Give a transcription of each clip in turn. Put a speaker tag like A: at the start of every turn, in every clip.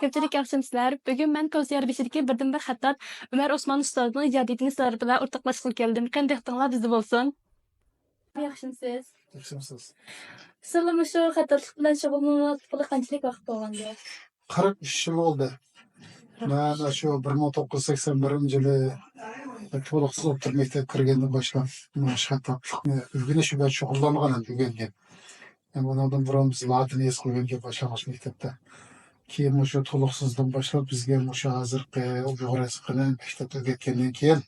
A: Ko'pchilik yaxshimsizlar. Bugun men Ko'zyar beshidagi birdan-bir xattot Umar Osmon ustozning ijodiyatini sizlar bilan o'rtoqlashg'ili keldim. Qanday ixtinglar bizda bo'lsin? Yaxshimsiz.
B: Yaxshimisiz?
A: Sizlar shu xattotlik bilan shug'ullanayotgan qanchalik vaqt bo'lgandi?
B: 43 yil oldu. Ben şu 1981 yılı to'liqsiz o'qib maktabga kirgandan boshlab xattatlikni o'rganishga ben shug'ullanganman o'rgangan. Yani bundan burun biz latin yozishga boshlagan maktabda. Keyin o'sha to'liqsizdan boshlab bizga o'sha hozirgi uyg'ur yozishini maktabda o'rgatgandan keyin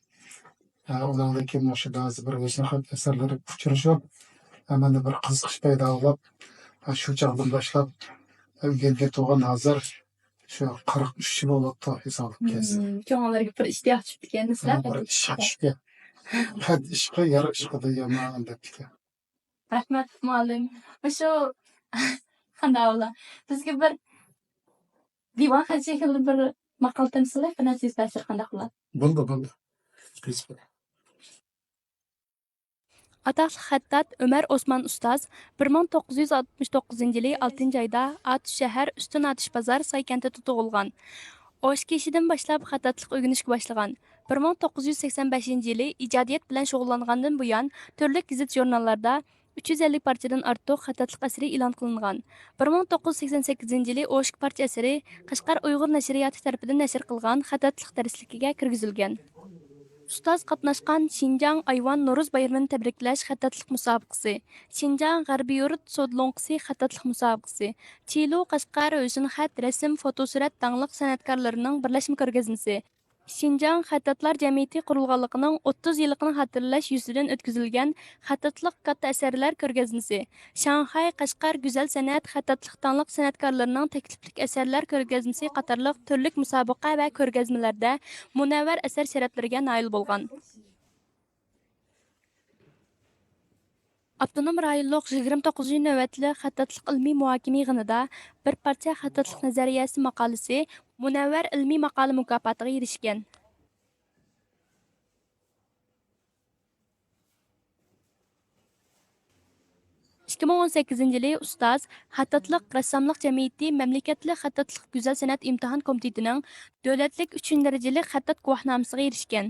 B: undan keyin o'sha ba'zi bir o'zini xat asarlari uchrashib, manda bir qiziqish paydo bo'lib, shu chog'dan boshlab o'rgangan to'g'an hozir şu 43 yıl oldu hesabı kes.
A: Ko'ngillarga bir ishtiyoq tushib kelmisizlar.
B: Bir ishga. Had ishga, yarı ishga da yomon deb ketgan.
A: Rahmat muallim. Shu qanday bo'la? Bizga bir divan shekilli bir maqol tamsillar, fanasiz ta'sir qanday qiladi?
B: Bo'ldi.
A: Ataqlı xattat Ömer Osman Ustaz 1969 yılı 6 ayda Atish shahar Üstün Atish bazar Saykent'te tug'ilgan. 12 yaşından başlap xattatlik o'rganishga boshlagan. 1985 yılı ijodiyat bilan shug'ullangandan buyon turli gazet jurnallarda 350 parchadan ortiq xattatlik asari e'lon qilingan. 1988 yılı Oshk parcha asari Qashqar Uyg'ur nashriyoti tarafidan nashr qilgan xattatlik darsligiga kirgizilgan. Ustoz qatnashgan Şinjan Ayvan Noruz bayramini tabriklash xattatlik musobaqasi, Şinjan G'arbiy yurt sodlonqisi xattatlik musobaqasi, Chilu Qashqar Husn xat rasm fotosurat dangliq san'atkorlarining birlashma ko'rgazmasi, Şinjan xattatlar jamiyati qurilganligining 30 yilligini xotirlash yuzidan o'tkazilgan xattatlik katta asarlar ko'rgazmasi, Shanxay Qashqar go'zal san'at xattatlik dangliq san'atkorlarining takliflik asarlar ko'rgazmasi qatorliq turli musobaqa va ko'rgazmalarda munavvar asar sharatlariga nail bo'lgan. Abdunum rayonluq 29 navbatli xattatlik ilmiy muhokama yig'inida bir parcha xattatlik nazariyasi maqolasi munavvar ilmiy maqola mukofotiga erishgan. ikki ming 18 yılı ustoz xattatlik rassomlik jamiyati mamlakatlik xattatlik go'zal san'at imtihon komitetining davlatlik 3 darajali xattat guvohnomasiga erishgan.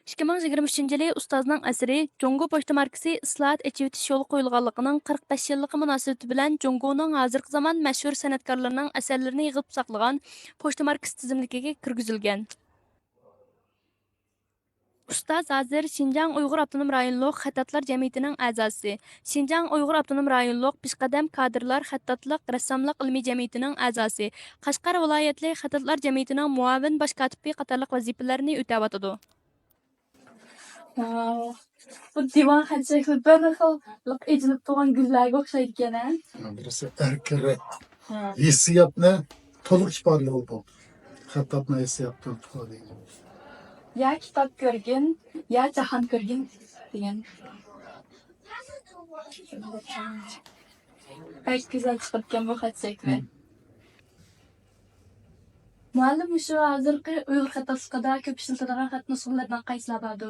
A: 2023 yılı ustozning asari Jongo pochta markasi islohot echivitish yo'li qo'yilganligining 45 yilligi munosabati bilan Jongoning hozirgi zamon mashhur san'atkorlarining asarlarini yig'ib saqlagan pochta markasi tizimligiga kirgizilgan. Ustoz hozir Şinjan Uyg'ur Avtonom rayonluq xattatlar jamiyatining a'zosi, Şinjan Uyg'ur Avtonom rayonluq peshqadam kadrlar xattatlik rassomlik ilmiy jamiyatining a'zosi, Qashqar viloyatlik xattatlar jamiyatining muavin bosh kotibi qatorliq vazifalarni o'tayotdi. Bu divan xatchakli bir xil ejilib turgan gullarga o'xshaydi ekan-a?
B: Birisi erkak hissiyatni to'liq ifodalab bo'ldi. Xattatni hissiyatni ifodalab.
A: Ya kitap ko'rgin, ya jahon ko'rgin degan. Pek güzel chiqargan bu xatchaklar. Muallim shu hozirgi Uyg'ur xattatligida ko'p ishlatadigan xat nusxalaridan qaysilar bordi?